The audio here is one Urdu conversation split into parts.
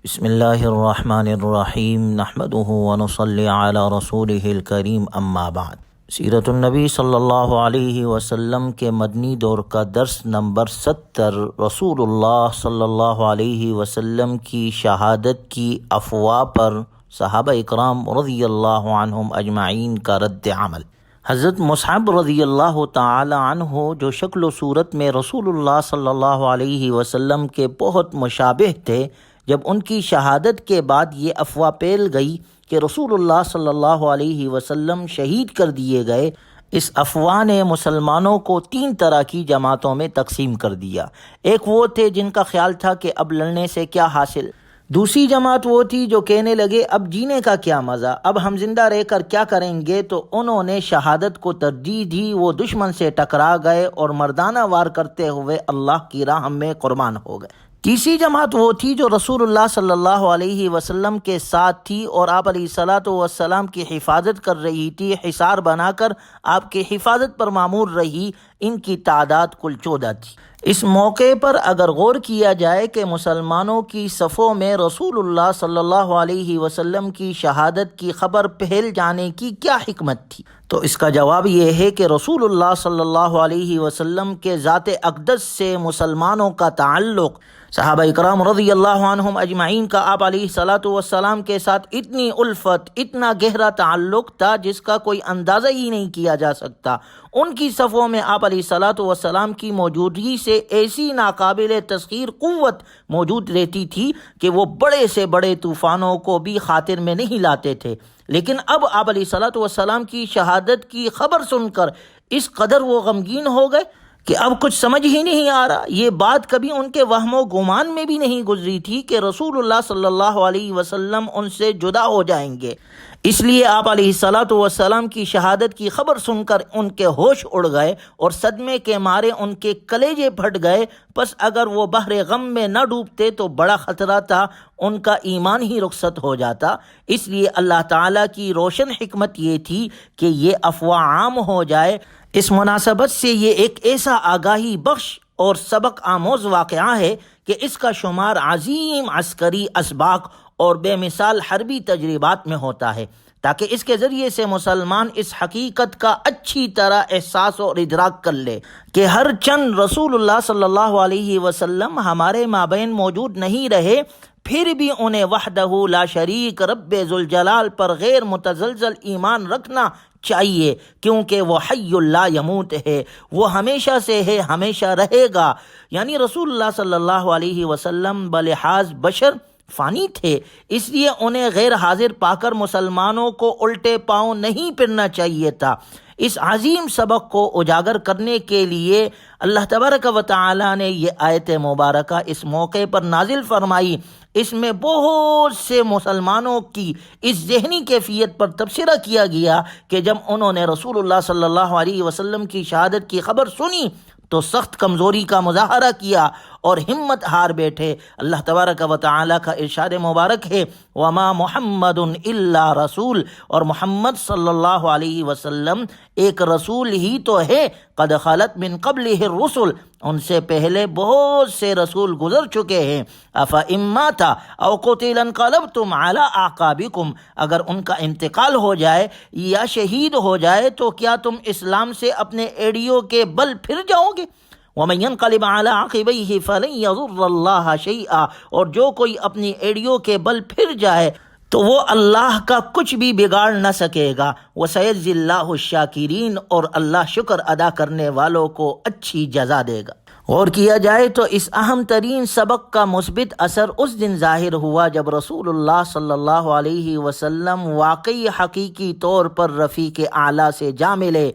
بسم اللہ الرحمن الرحیم نحمده ونصلی علی رسولہ الکریم اما بعد۔ سیرت النبی صلی اللہ علیہ وسلم کے مدنی دور کا درس نمبر 70، رسول اللہ صلی اللہ علیہ وسلم کی شہادت کی افواہ پر صحابہ اکرام رضی اللہ عنہم اجمعین کا رد عمل۔ حضرت مصعب رضی اللہ تعالی عنہ جو شکل و صورت میں رسول اللہ صلی اللہ علیہ وسلم کے بہت مشابہ تھے، جب ان کی شہادت کے بعد یہ افواہ پھیل گئی کہ رسول اللہ صلی اللہ علیہ وسلم شہید کر دیے گئے، اس افواہ نے مسلمانوں کو 3 طرح کی جماعتوں میں تقسیم کر دیا۔ ایک وہ تھے جن کا خیال تھا کہ اب لڑنے سے کیا حاصل، دوسری جماعت وہ تھی جو کہنے لگے اب جینے کا کیا مزہ، اب ہم زندہ رہ کر کیا کریں گے، تو انہوں نے شہادت کو ترجیح دی۔ وہ دشمن سے ٹکرا گئے اور مردانہ وار کرتے ہوئے اللہ کی راہ میں قربان ہو گئے۔ تیسری جماعت وہ تھی جو رسول اللہ صلی اللہ علیہ وسلم کے ساتھ تھی اور آپ علیہ الصلاۃ والسلام کی حفاظت کر رہی تھی، حصار بنا کر آپ کی حفاظت پر مامور رہی۔ ان کی تعداد کل 14 تھی۔ اس موقع پر اگر غور کیا جائے کہ مسلمانوں کی صفوں میں رسول اللہ صلی اللہ علیہ وسلم کی شہادت کی خبر پھیل جانے کی کیا حکمت تھی، تو اس کا جواب یہ ہے کہ رسول اللہ صلی اللہ علیہ وسلم کے ذات اقدس سے مسلمانوں کا تعلق، صحابہ اکرام رضی اللہ عنہم اجمعین کا آپ علیہ الصلاۃ والسلام کے ساتھ اتنی الفت، اتنا گہرا تعلق تھا جس کا کوئی اندازہ ہی نہیں کیا جا سکتا۔ ان کی صفوں میں آپ علیہ الصلاۃ والسلام کی موجودگی سے ایسی ناقابل تسخیر قوت موجود رہتی تھی کہ وہ بڑے سے بڑے طوفانوں کو بھی خاطر میں نہیں لاتے تھے۔ لیکن اب آپ علیہ الصلاۃ والسلام کی شہادت کی خبر سن کر اس قدر وہ غمگین ہو گئے کہ اب کچھ سمجھ ہی نہیں آ رہا۔ یہ بات کبھی ان کے وہم و گمان میں بھی نہیں گزری تھی کہ رسول اللہ صلی اللہ علیہ وسلم ان سے جدا ہو جائیں گے۔ اس لیے آپ علیہ الصلاۃ والسلام کی شہادت کی خبر سن کر ان کے ہوش اڑ گئے اور صدمے کے مارے ان کے کلیجے پھٹ گئے۔ پس اگر وہ بحر غم میں نہ ڈوبتے تو بڑا خطرہ تھا ان کا ایمان ہی رخصت ہو جاتا۔ اس لیے اللہ تعالیٰ کی روشن حکمت یہ تھی کہ یہ افواہ عام ہو جائے۔ اس مناسبت سے یہ ایک ایسا آگاہی بخش اور سبق آموز واقعہ ہے کہ اس کا شمار عظیم عسکری اسباق اور بے مثال حربی تجربات میں ہوتا ہے، تاکہ اس کے ذریعے سے مسلمان اس حقیقت کا اچھی طرح احساس اور ادراک کر لے کہ ہر چند رسول اللہ صلی اللہ علیہ وسلم ہمارے مابین موجود نہیں رہے، پھر بھی انہیں وحدہ لا شریک رب ذوالجلال پر غیر متزلزل ایمان رکھنا چاہیے، کیونکہ وہ حی لا یموت ہے، وہ ہمیشہ سے ہے، ہمیشہ رہے گا۔ یعنی رسول اللہ صلی اللہ علیہ وسلم بلحاظ بشر فانی تھے، اس لیے انہیں غیر حاضر پا کر مسلمانوں کو الٹے پاؤں نہیں پھرنا چاہیے تھا۔ اس عظیم سبق کو اجاگر کرنے کے لیے اللہ تبارک و تعالی نے یہ آیت مبارکہ اس موقع پر نازل فرمائی۔ اس میں بہت سے مسلمانوں کی اس ذہنی کیفیت پر تبصرہ کیا گیا کہ جب انہوں نے رسول اللہ صلی اللہ علیہ وسلم کی شہادت کی خبر سنی تو سخت کمزوری کا مظاہرہ کیا اور ہمت ہار بیٹھے۔ اللہ تبارک و تعالی کا ارشاد مبارک ہے وما محمد الا رسول، اور محمد صلی اللہ علیہ وسلم ایک رسول ہی تو ہے، قد خلت من قبلہ الرسل، ان سے پہلے بہت سے رسول گزر چکے ہیں۔ افإن مات او قتل انقلبتم علی اعقابکم، اگر ان کا انتقال ہو جائے یا شہید ہو جائے تو کیا تم اسلام سے اپنے ایڑیوں کے بل پھر جاؤ گے؟ وَمَن يَنْقَلِبْ عَلَىٰ عَقِبَيْهِ فَلَن يَضُرَّ اللَّهَ شَيْئًا، اور جو کوئی اپنی ایڑیوں کے بل پھر جائے تو وہ اللہ کا کچھ بھی بگاڑ نہ سکے گا۔ وَسَيَجْزِي اللَّهُ الشَّاكِرِينَ، اور اللہ شکر ادا کرنے والوں کو اچھی جزا دے گا۔ غور کیا جائے تو اس اہم ترین سبق کا مثبت اثر اس دن ظاہر ہوا جب رسول اللہ صلی اللہ علیہ وسلم واقعی حقیقی طور پر رفیق اعلیٰ سے جا ملے۔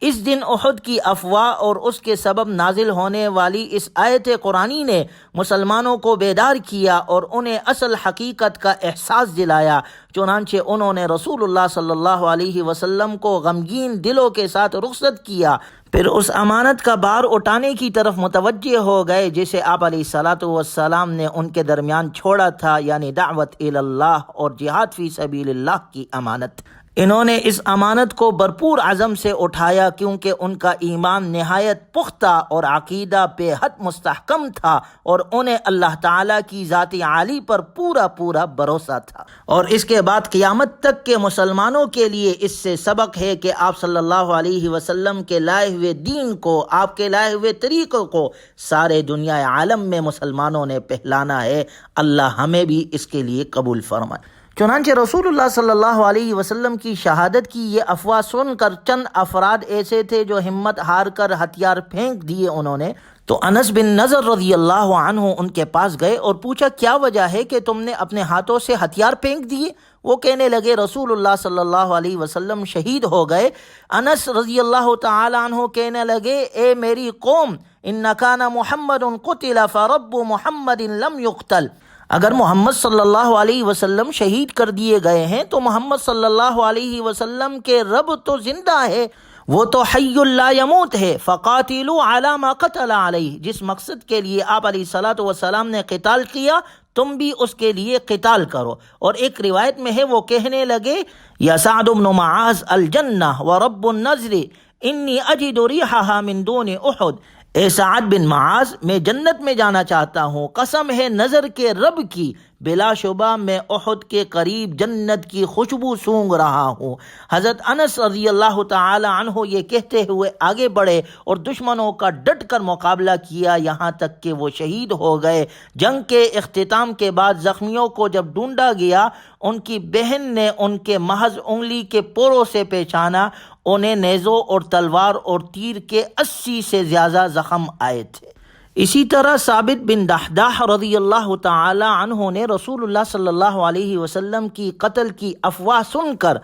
اس دن احد کی افواہ اور اس کے سبب نازل ہونے والی اس آیت قرآنی نے مسلمانوں کو بیدار کیا اور انہیں اصل حقیقت کا احساس دلایا۔ چنانچہ انہوں نے رسول اللہ صلی اللہ علیہ وسلم کو غمگین دلوں کے ساتھ رخصت کیا، پھر اس امانت کا بار اٹھانے کی طرف متوجہ ہو گئے جسے آپ علیہ الصلاۃ والسلام نے ان کے درمیان چھوڑا تھا، یعنی دعوت الی اللہ اور جہاد فی سبیل اللہ کی امانت۔ انہوں نے اس امانت کو بھرپور عزم سے اٹھایا کیونکہ ان کا ایمان نہایت پختہ اور عقیدہ بے حد مستحکم تھا اور انہیں اللہ تعالیٰ کی ذات عالی پر پورا بھروسہ تھا۔ اور اس کے بعد قیامت تک کے مسلمانوں کے لیے اس سے سبق ہے کہ آپ صلی اللہ علیہ وسلم کے لائے ہوئے دین کو، آپ کے لائے ہوئے طریقوں کو سارے دنیا عالم میں مسلمانوں نے پھیلانا ہے۔ اللہ ہمیں بھی اس کے لیے قبول فرمائے۔ چنانچہ رسول اللہ صلی اللہ علیہ وسلم کی شہادت کی یہ افواہ سن کر چند افراد ایسے تھے جو ہمت ہار کر ہتھیار پھینک دیے انہوں نے، تو انس بن نضر رضی اللہ عنہ ان کے پاس گئے اور پوچھا کیا وجہ ہے کہ تم نے اپنے ہاتھوں سے ہتھیار پھینک دیے؟ وہ کہنے لگے رسول اللہ صلی اللہ علیہ وسلم شہید ہو گئے۔ انس رضی اللہ تعالی عنہ کہنے لگے اے میری قوم، ان کان محمد قتل فرب محمد لم یقتل، اگر محمد صلی اللہ علیہ وسلم شہید کر دیے گئے ہیں تو محمد صلی اللہ علیہ وسلم کے رب تو زندہ ہے، وہ تو حی لا یموت ہے۔ فقاتلوا علی ما قتل علیہ، جس مقصد کے لیے آپ علیہ الصلوۃ والسلام نے قتال کیا تم بھی اس کے لیے قتال کرو۔ اور ایک روایت میں ہے وہ کہنے لگے یا سعد بن معاذ الجنہ ورب النذر انی اجد ریحها من دون احد، اے سعد بن معاذ میں جنت میں جانا چاہتا ہوں، قسم ہے نظر کے رب کی، بلا شبہ میں احد کے قریب جنت کی خوشبو سونگھ رہا ہوں۔ حضرت انس رضی اللہ تعالی عنہ یہ کہتے ہوئے آگے بڑھے اور دشمنوں کا ڈٹ کر مقابلہ کیا یہاں تک کہ وہ شہید ہو گئے۔ جنگ کے اختتام کے بعد زخمیوں کو جب ڈھونڈا گیا، ان کی بہن نے ان کے محض انگلی کے پوروں سے پہچانا، انہیں نیزوں اور تلوار اور تیر کے 80 سے زیادہ زخم آئے تھے۔ اسی طرح ثابت بن دحداح رضی اللہ تعالی عنہ نے رسول اللہ صلی اللہ علیہ وسلم کی قتل کی افواہ سن کر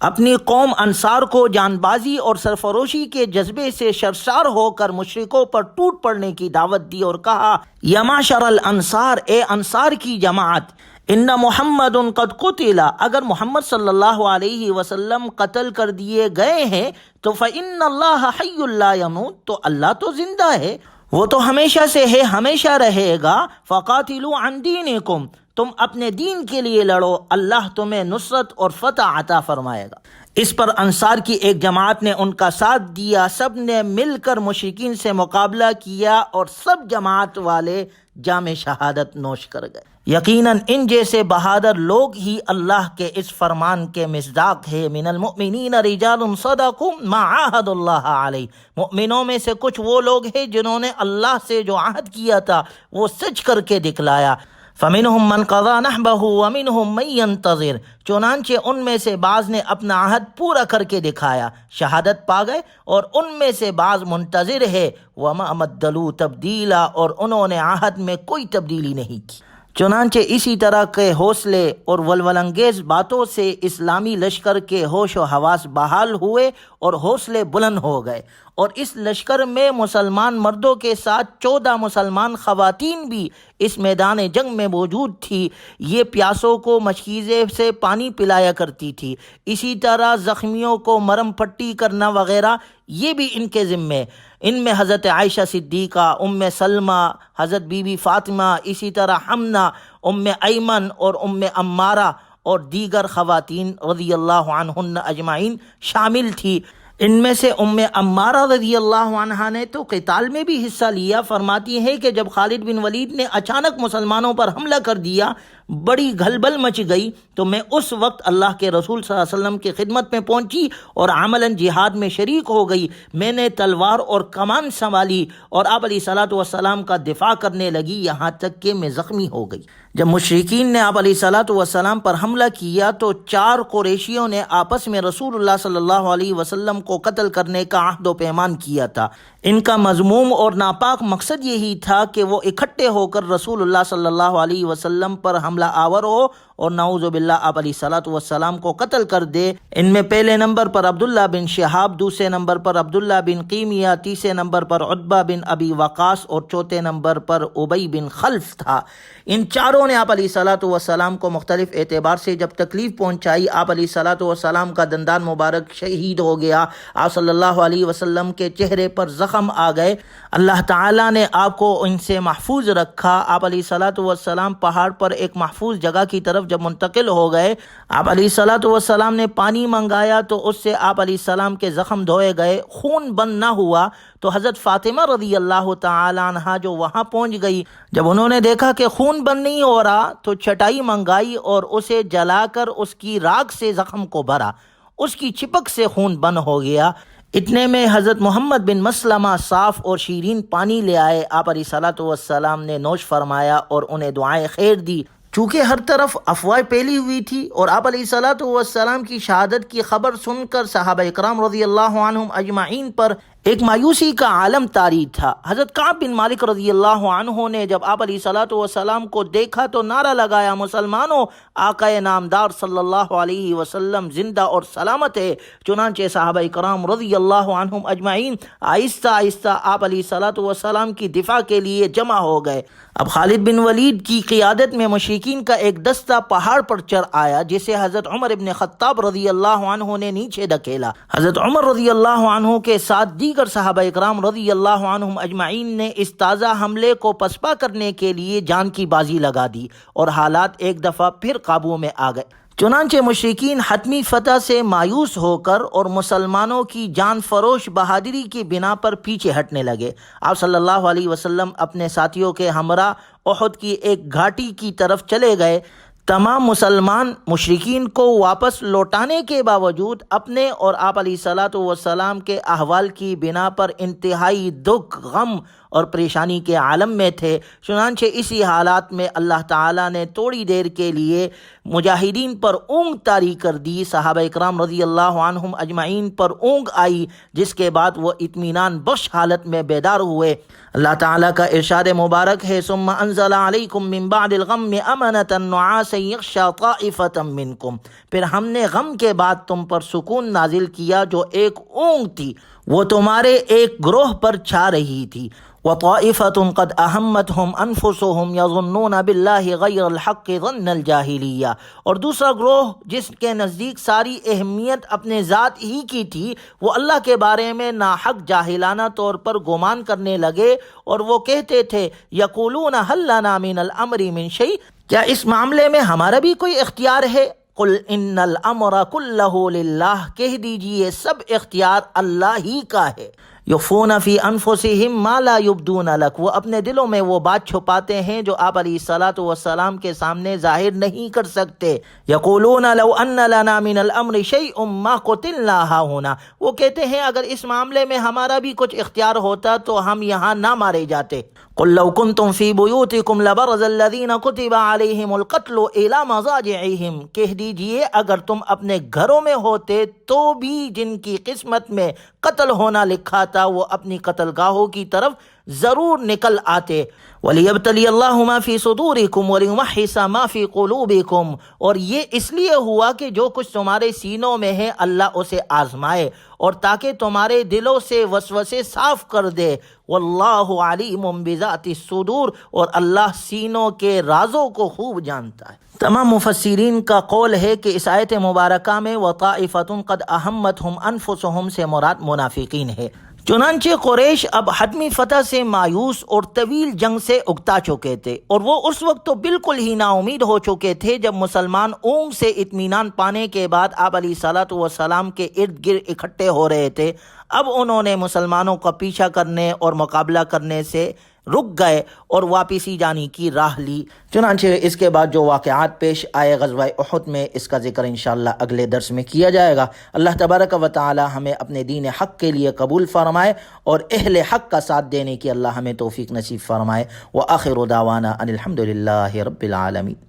اپنی قوم انصار کو جان بازی اور سرفروشی کے جذبے سے سرشار ہو کر مشرکوں پر ٹوٹ پڑنے کی دعوت دی اور کہا یا معشر الانصار، اے انصار کی جماعت، ان محمد قد قتل، اگر محمد صلی اللہ علیہ وسلم قتل کر دیے گئے ہیں تو فإن اللہ حی لا یموت، تو اللہ تو زندہ ہے، وہ تو ہمیشہ سے ہے، ہمیشہ رہے گا۔ فقاتلوا عن دینکم، تم اپنے دین کے لیے لڑو، اللہ تمہیں نصرت اور فتح عطا فرمائے گا۔ اس پر انصار کی ایک جماعت نے ان کا ساتھ دیا، سب نے مل کر مشرکین سے مقابلہ کیا اور سب جماعت والے جام شہادت نوش کر گئے۔ یقیناً ان جیسے بہادر لوگ ہی اللہ کے اس فرمان کے مصداق ہے، من المؤمنین رجال صدقوا ما عاہدوا اللہ علیہ، مؤمنوں میں سے کچھ وہ لوگ ہیں جنہوں نے اللہ سے جو عہد کیا تھا وہ سچ کر کے دکھلایا۔ فَمِنْهُمْ مَنْ قَضَى نَحْبَهُ وَمِنْهُمْ مَنْ يَنْتَظِرُ، چنانچہ ان میں سے بعض نے اپنا عہد پورا کر کے دکھایا، شہادت پا گئے، اور ان میں سے بعض منتظر ہے، وَمَا بَدَّلُوا تَبْدِيلًا، اور انہوں نے عہد میں کوئی تبدیلی نہیں کی۔ چنانچہ اسی طرح کے حوصلے اور ولولانگیز باتوں سے اسلامی لشکر کے ہوش و حواس بحال ہوئے اور حوصلے بلند ہو گئے، اور اس لشکر میں مسلمان مردوں کے ساتھ 14 مسلمان خواتین بھی اس میدان جنگ میں موجود تھی۔ یہ پیاسوں کو مشکیزے سے پانی پلایا کرتی تھی، اسی طرح زخمیوں کو مرم پٹی کرنا وغیرہ یہ بھی ان کے ذمے۔ ان میں حضرت عائشہ صدیقہ، ام سلمہ، حضرت بی بی فاطمہ، اسی طرح حمنہ، ام ایمن اور ام عمارہ اور دیگر خواتین رضی اللہ عنہن اجمعین شامل تھی۔ ان میں سے ام عمارہ رضی اللہ عنہا نے تو قتال میں بھی حصہ لیا۔ فرماتی ہے کہ جب خالد بن ولید نے اچانک مسلمانوں پر حملہ کر دیا، بڑی گھلبل مچ گئی، تو میں اس وقت اللہ کے رسول صلی اللہ علیہ وسلم کی خدمت میں پہنچی اور عملاً جہاد میں شریک ہو گئی۔ میں نے تلوار اور کمان سنبھالی اور آپ علیہ الصلوۃ والسلام کا دفاع کرنے لگی، یہاں تک کہ میں زخمی ہو گئی۔ جب مشرکین نے آپ علیہ الصلوۃ والسلام پر حملہ کیا تو 4 قریشیوں نے آپس میں رسول اللہ صلی اللہ علیہ وسلم کو قتل کرنے کا عہد و پیمان کیا تھا۔ ان کا مذموم اور ناپاک مقصد یہی تھا کہ وہ اکٹھے ہو کر رسول اللہ صلی اللہ علیہ وسلم پر حملہ آور ہو اور نعوذ باللہ آپ علیہ الصلوۃ والسلام کو قتل کر دے۔ ان میں پہلے نمبر پر عبداللہ بن شہاب، دوسرے نمبر پر عبداللہ بن قیمیہ، تیسرے نمبر پر عتبہ بن ابی وقاص اور چوتھے نمبر پر ابی بن خلف تھا۔ ان چاروں نے آپ علیہ الصلوۃ والسلام کو مختلف اعتبار سے جب تکلیف پہنچائی، آپ علیہ الصلوۃ والسلام کا دندان مبارک شہید ہو گیا، آپ صلی اللہ علیہ وسلم کے چہرے پر زخم آ گئے، اللہ تعالیٰ نے آپ کو ان سے محفوظ رکھا۔ آپ علیہ الصلوۃ والسلام پہاڑ پر ایک محفوظ جگہ کی طرف جب منتقل ہو گئے، آپ علیہ الصلاۃ والسلام نے پانی منگایا تو اس سے آپ علیہ السلام کے زخم دھوئے گئے، خون بند نہ ہوا۔ تو حضرت فاطمہ رضی اللہ تعالی عنہا جو وہاں پہنچ گئی، جب انہوں نے دیکھا کہ خون بند نہیں ہو رہا تو چٹائی منگائی اور اسے جلا کر اس کی راکھ سے زخم کو بھرا، اس کی چپک سے خون بند ہو گیا۔ اتنے میں حضرت محمد بن مسلمہ صاف اور شیرین پانی لے آئے، آپ علیہ الصلاۃ والسلام نے نوش فرمایا اور انہیں دعائیں خیر دی۔ چونکہ ہر طرف افواہ پھیلی ہوئی تھی اور آپ علیہ الصلاۃ والسلام کی شہادت کی خبر سن کر صحابہ اکرام رضی اللہ عنہم اجمعین پر ایک مایوسی کا عالم طاری تھا۔ حضرت کعب بن مالک رضی اللہ عنہ نے جب آپ علیہ الصلاۃ والسلام کو دیکھا تو نعرہ لگایا، مسلمانوں، آقا نامدار صلی اللہ علیہ وسلم زندہ اور سلامت ہے۔ چنانچہ صحابہ کرام رضی اللہ عنہم اجمعین آہستہ آہستہ آپ علیہ الصلاۃ والسلام کی دفاع کے لیے جمع ہو گئے۔ اب خالد بن ولید کی قیادت میں مشرکین کا ایک دستہ پہاڑ پر چڑھ آیا، جسے حضرت عمر ابن خطاب رضی اللہ عنہ نے نیچے دھکیلا۔ حضرت عمر رضی اللہ عنہ کے ساتھ دیگر صحابہ اکرام رضی اللہ عنہم اجمعین نے اس تازہ حملے کو پسپا کرنے کے لیے جان کی بازی لگا دی اور حالات ایک دفعہ پھر قابو میں آ گئے۔ چنانچہ مشرکین حتمی فتح سے مایوس ہو کر اور مسلمانوں کی جان فروش بہادری کی بنا پر پیچھے ہٹنے لگے۔ آپ صلی اللہ علیہ وسلم اپنے ساتھیوں کے ہمراہ احد کی ایک گھاٹی کی طرف چلے گئے۔ تمام مسلمان مشرکین کو واپس لوٹانے کے باوجود اپنے اور آپ علیہ الصلاۃ والسلام کے احوال کی بنا پر انتہائی دکھ، غم اور پریشانی کے عالم میں تھے۔ چنانچہ اسی حالات میں اللہ تعالیٰ نے تھوڑی دیر کے لیے مجاہدین پر اونگ طاری کر دی، صحابہ اکرام رضی اللہ عنہم اجمعین پر اونگ آئی، جس کے بعد وہ اطمینان بخش حالت میں بیدار ہوئے۔ اللہ تعالیٰ کا ارشاد مبارک ہے، ثم انزل علیکم من بعد الغم امنۃ نعاسا یغشی طائفۃ منکم، پھر ہم نے غم کے بعد تم پر سکون نازل کیا جو ایک اونگ تھی، وہ تمہارے ایک گروہ پر چھا رہی تھی۔ وَطَائِفَةٌ قَدْ أَهَمَّتْهُمْ أَنفُسُهُمْ يَظُنُّونَ بِاللَّهِ غَيْرَ الْحَقِّ ظَنَّ الْجَاهِلِيَّةِ، اور دوسرا گروہ جس کے نزدیک ساری اہمیت اپنے ذات ہی کی تھی، وہ اللہ کے بارے میں ناحق جاہلانہ طور پر گمان کرنے لگے اور وہ کہتے تھے، يَقُولُونَ هَلْ لَنَا مِنَ الْأَمْرِ مِنْ شَيْءٍ، کیا اس معاملے میں ہمارا بھی کوئی اختیار ہے؟ قُلْ إِنَّ الْأَمْرَ كُلَّهُ لِلَّهِ، کہہ دیجئے سب اختیار اللہ ہی کا ہے۔ یخفون فی انفسہم ما لا یبدون لک، وہ اپنے دلوں میں وہ بات چھپاتے ہیں جو آپ علیہ الصلاۃ والسلام کے سامنے ظاہر نہیں کر سکتے۔ یقولون لو ان لنا من الامر شیء ما قتلنا ہاہنا، وہ کہتے ہیں اگر اس معاملے میں ہمارا بھی کچھ اختیار ہوتا تو ہم یہاں نہ مارے جاتے۔ قل لو کنتم فی بیوتکم لبرز الذین کتب علیہم القتل الی مضاجعہم، کہہ دیجئے اگر تم اپنے گھروں میں ہوتے تو بھی جن کی قسمت میں قتل ہونا لکھا تھا وہ اپنی قتل گاہوں کی طرف ضرور نکل آتے۔ وَلِيَبْتَلِيَ اللَّهُ مَا فِي صُدُورِكُمْ وَلِيُمَحِّصَ مَا فِي قُلُوبِكُمْ، اور یہ اس لیے ہوا کہ جو کچھ تمہارے سینوں میں ہے اللہ اسے آزمائے اور تاکہ تمہارے دلوں سے وسوسے صاف کر دے۔ وَاللَّهُ عَلِيمٌ بِذَاتِ الصُّدُورِ، اور اللہ سینوں کے رازوں کو خوب جانتا ہے۔ تمام مفسرین کا قول ہے کہ اس آیت مبارکہ میں وَطَائِفَةٌ قَدْ أَهَمَّتْهُمْ أَنفُسُهُمْ سے مراد منافقین ہے۔ چنانچہ قریش اب حتمی فتح سے مایوس اور طویل جنگ سے اکتا چکے تھے، اور وہ اس وقت تو بالکل ہی نا امید ہو چکے تھے جب مسلمان اونگ سے اطمینان پانے کے بعد آپ علیہ الصلاۃ والسلام کے ارد گرد اکٹھے ہو رہے تھے۔ اب انہوں نے مسلمانوں کا پیچھا کرنے اور مقابلہ کرنے سے رک گئے اور واپسی جانے کی راہ لی۔ چنانچہ اس کے بعد جو واقعات پیش آئے غزوہ احد میں، اس کا ذکر انشاءاللہ اگلے درس میں کیا جائے گا۔ اللہ تبارک و تعالی ہمیں اپنے دین حق کے لیے قبول فرمائے اور اہل حق کا ساتھ دینے کی اللہ ہمیں توفیق نصیب فرمائے۔ وآخر دعوانا ان الحمد للہ رب العالمین۔